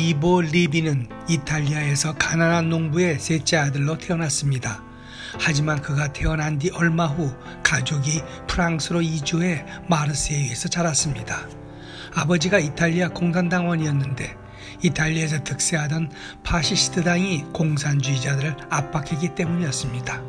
이보 리비는 이탈리아에서 가난한 농부의 셋째 아들로 태어났습니다. 하지만 그가 태어난 뒤 얼마 후 가족이 프랑스로 이주해 마르세유에서 자랐습니다. 아버지가 이탈리아 공산당원이었는데 이탈리아에서 득세하던 파시스트당이 공산주의자들을 압박했기 때문이었습니다.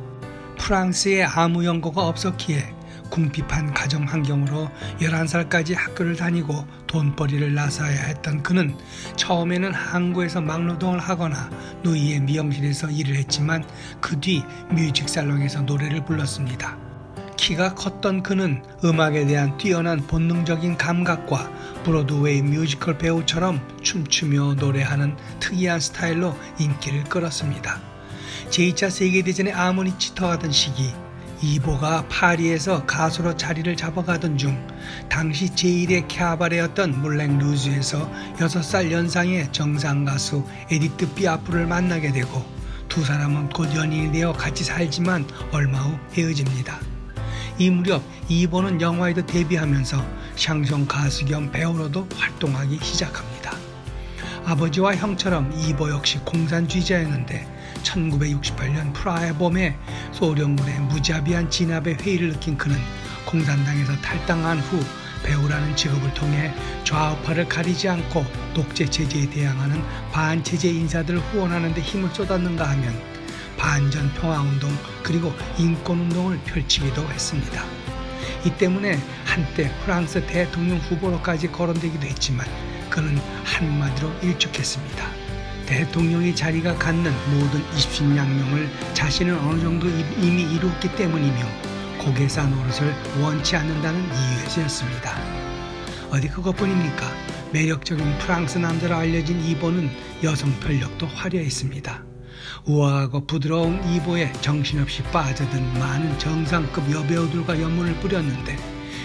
프랑스에 아무 연고가 없었기에 궁핍한 가정 환경으로 11살까지 학교를 다니고 돈벌이를 나서야 했던 그는 처음에는 항구에서 막노동을 하거나 누이의 미용실에서 일을 했지만 그 뒤 뮤직살롱에서 노래를 불렀습니다. 키가 컸던 그는 음악에 대한 뛰어난 본능적인 감각과 브로드웨이 뮤지컬 배우처럼 춤추며 노래하는 특이한 스타일로 인기를 끌었습니다. 제2차 세계대전에 아무리 짙어가던 시기 이보가 파리에서 가수로 자리를 잡아가던 중 당시 제1의 캬바레였던 물랭 루즈에서 6살 연상의 정상 가수 에디트 피아프를 만나게 되고 두 사람은 곧 연인이 되어 같이 살지만 얼마 후 헤어집니다. 이 무렵 이보는 영화에도 데뷔하면서 샹송 가수 겸 배우로도 활동하기 시작합니다. 아버지와 형처럼 이보 역시 공산주의자였는데 1968년 프라하의 봄에 소련군의 무자비한 진압에 회의를 느낀 그는 공산당에서 탈당한 후 배우라는 직업을 통해 좌우파를 가리지 않고 독재 체제에 대항하는 반체제 인사들을 후원하는 데 힘을 쏟았는가 하면 반전 평화운동 그리고 인권운동을 펼치기도 했습니다. 이 때문에 한때 프랑스 대통령 후보로까지 거론되기도 했지만 그는 한마디로 일축했습니다. 대통령의 자리가 갖는 모든 입신양명을 자신은 어느 정도 이미 이루었기 때문이며 고개사 노릇을 원치 않는다는 이유에서였습니다. 어디 그것뿐입니까? 매력적인 프랑스 남자로 알려진 이보는 여성 편력도 화려했습니다. 우아하고 부드러운 이보에 정신없이 빠져든 많은 정상급 여배우들과 연문을 뿌렸는데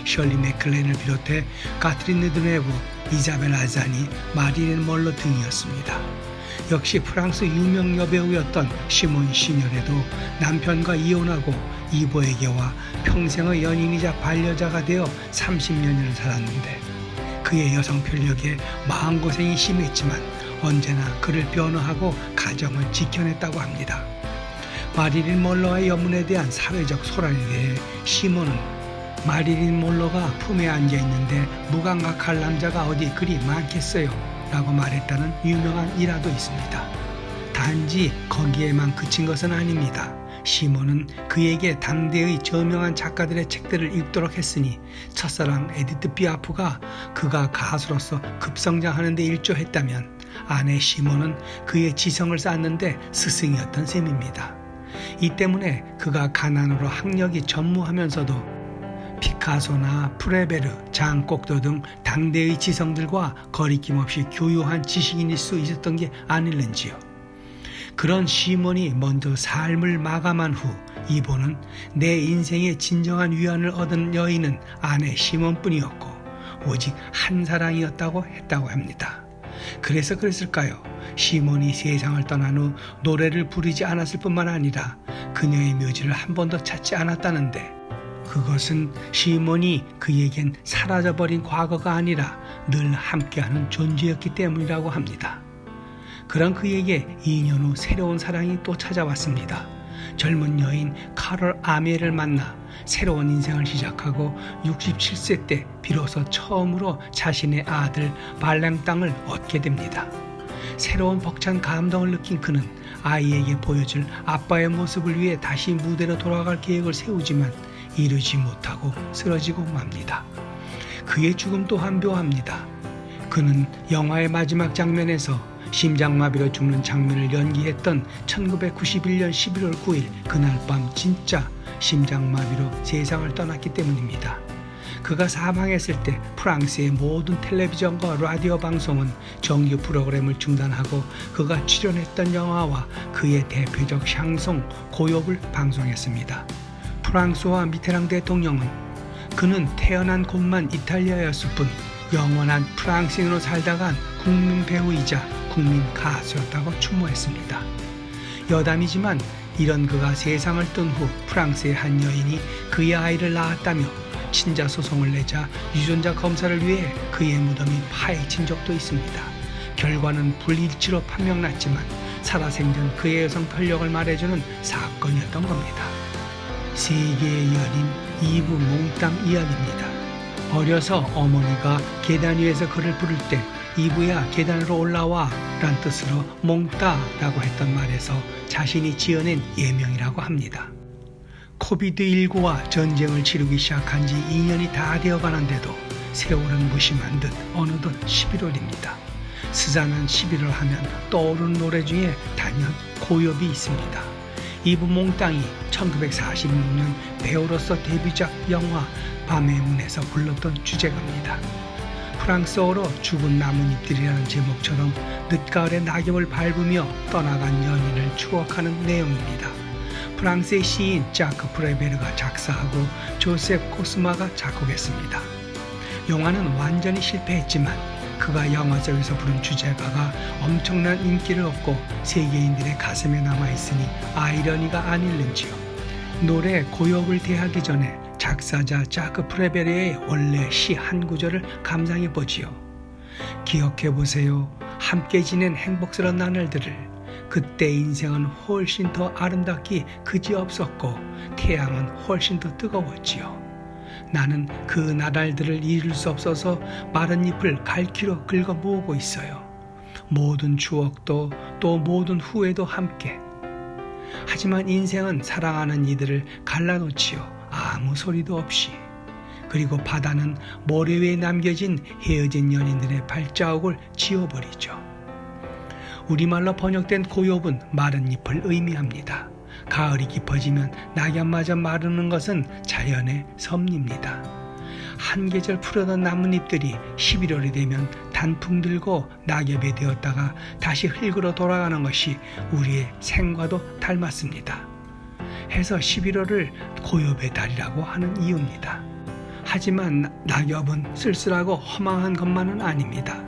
셜리 맥클렌을 비롯해 카트린 느드네브, 이자벨 아자니, 마릴린 멀로 등이었습니다. 역시 프랑스 유명 여배우였던 시몬 시녀레도 남편과 이혼하고 이보에게와 평생의 연인이자 반려자가 되어 30년을 살았는데 그의 여성 편력에 마음고생이 심했지만 언제나 그를 변호하고 가정을 지켜냈다고 합니다. 마릴린 멀로와의 연문에 대한 사회적 소란에 대해 시몬은 마릴린 멀로가 품에 앉아있는데 무감각할 남자가 어디 그리 많겠어요 라고 말했다는 유명한 일화도 있습니다. 단지 거기에만 그친 것은 아닙니다. 시몬은 그에게 당대의 저명한 작가들의 책들을 읽도록 했으니 첫사랑 에디트 피아프가 그가 가수로서 급성장하는 데 일조했다면 아내 시몬은 그의 지성을 쌓는데 스승이었던 셈입니다. 이 때문에 그가 가난으로 학력이 전무하면서도 피카소나 프레베르, 장 꼭도 등 당대의 지성들과 거리낌 없이 교요한 지식인일 수 있었던 게 아닐는지요. 그런 시몬이 먼저 삶을 마감한 후 이보는 내 인생의 진정한 위안을 얻은 여인은 아내 시몬뿐이었고 오직 한 사랑이었다고 했다고 합니다. 그래서 그랬을까요? 시몬이 세상을 떠난 후 노래를 부르지 않았을 뿐만 아니라 그녀의 묘지를 한 번도 찾지 않았다는데 그것은 시몬이 그에겐 사라져버린 과거가 아니라 늘 함께하는 존재였기 때문이라고 합니다. 그런 그에게 2년 후 새로운 사랑이 또 찾아왔습니다. 젊은 여인 카롤 아메를 만나 새로운 인생을 시작하고 67세 때 비로소 처음으로 자신의 아들 발랭땅을 얻게 됩니다. 새로운 벅찬 감동을 느낀 그는 아이에게 보여줄 아빠의 모습을 위해 다시 무대로 돌아갈 계획을 세우지만 이루지 못하고 쓰러지고 맙니다. 그의 죽음 또한 묘합니다. 그는 영화의 마지막 장면에서 심장마비로 죽는 장면을 연기했던 1991년 11월 9일 그날 밤 진짜 심장마비로 세상을 떠났기 때문입니다. 그가 사망했을 때 프랑스의 모든 텔레비전과 라디오 방송은 정규 프로그램을 중단하고 그가 출연했던 영화와 그의 대표적 샹송 고요를 방송했습니다. 프랑스와 미테랑 대통령은 그는 태어난 곳만 이탈리아였을 뿐 영원한 프랑스인으로 살다간 국민 배우이자 국민 가수였다고 추모했습니다. 여담이지만 이런 그가 세상을 뜬 후 프랑스의 한 여인이 그의 아이를 낳았다며 친자 소송을 내자 유전자 검사를 위해 그의 무덤이 파헤친 적도 있습니다. 결과는 불일치로 판명났지만 살아생전 그의 여성 편력을 말해주는 사건이었던 겁니다. 세계의 연인 이브 몽땅 이야기입니다. 어려서 어머니가 계단 위에서 그를 부를 때 이브야 계단으로 올라와 란 뜻으로 몽따라고 했던 말에서 자신이 지어낸 예명이라고 합니다. 코비드19와 전쟁을 치르기 시작한 지 2년이 다 되어가는데도 세월은 무심한 듯 어느덧 11월입니다. 스산한 11월 하면 떠오르는 노래 중에 단연 고엽이 있습니다. 이브 몽땅이 1946년 배우로서 데뷔작 영화 밤의 문에서 불렀던 주제가입니다. 프랑스어로 죽은 나뭇잎들이라는 제목처럼 늦가을에 낙엽을 밟으며 떠나간 연인을 추억하는 내용입니다. 프랑스의 시인 자크 프레베르가 작사하고 조셉 코스마가 작곡했습니다. 영화는 완전히 실패했지만 그가 영화 속에서 부른 주제가가 엄청난 인기를 얻고 세계인들의 가슴에 남아있으니 아이러니가 아닐는지요. 노래 고엽을 대하기 전에 작사자 자크 프레베르의 원래 시 한 구절을 감상해보지요. 기억해보세요. 함께 지낸 행복스러운 나날들을. 그때 인생은 훨씬 더 아름답기 그지없었고 태양은 훨씬 더 뜨거웠지요. 나는 그 나날들을 잊을 수 없어서 마른 잎을 갈퀴로 긁어 모으고 있어요. 모든 추억도 또 모든 후회도 함께. 하지만 인생은 사랑하는 이들을 갈라놓지요. 아무 소리도 없이. 그리고 바다는 모래 위에 남겨진 헤어진 연인들의 발자국을 지워버리죠. 우리말로 번역된 고엽은 마른 잎을 의미합니다. 가을이 깊어지면 낙엽마저 마르는 것은 자연의 섭리입니다. 한 계절 푸르던 나뭇잎들이 11월이 되면 단풍 들고 낙엽이 되었다가 다시 흙으로 돌아가는 것이 우리의 생과도 닮았습니다. 해서 11월을 고엽의 달이라고 하는 이유입니다. 하지만 낙엽은 쓸쓸하고 허망한 것만은 아닙니다.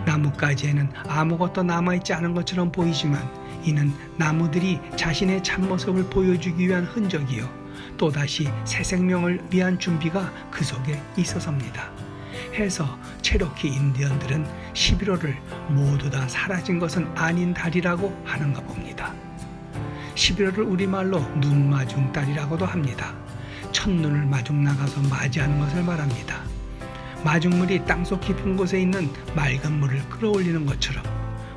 나뭇가지에는 아무것도 남아있지 않은 것처럼 보이지만 이는 나무들이 자신의 참모습을 보여주기 위한 흔적이요 또다시 새 생명을 위한 준비가 그 속에 있어서입니다. 해서 체로키 인디언들은 11월을 모두 다 사라진 것은 아닌 달이라고 하는가 봅니다. 11월을 우리말로 눈마중달이라고도 합니다. 첫눈을 마중 나가서 맞이하는 것을 말합니다. 마중물이 땅속 깊은 곳에 있는 맑은 물을 끌어올리는 것처럼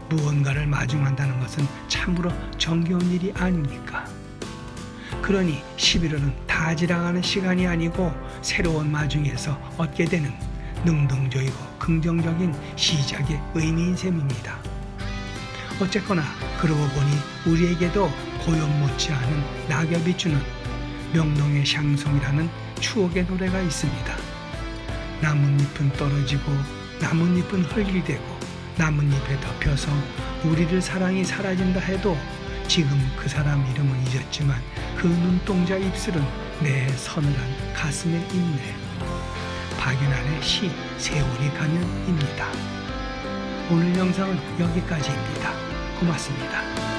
무언가를 마중한다는 것은 참으로 정겨운 일이 아닙니까? 그러니 11월은 다 지나가는 시간이 아니고 새로운 마중에서 얻게 되는 능동적이고 긍정적인 시작의 의미인 셈입니다. 어쨌거나 그러고 보니 우리에게도 고엽 못지않은 낙엽이 주는 명동의 샹송이라는 추억의 노래가 있습니다. 나뭇잎은 떨어지고 나뭇잎은 흙이 되고 나뭇잎에 덮여서 우리들 사랑이 사라진다 해도 지금 그 사람 이름은 잊었지만 그 눈동자 입술은 내 서늘한 가슴에 있네. 박윤환의 시 세월이 가면입니다. 오늘 영상은 여기까지입니다. 고맙습니다.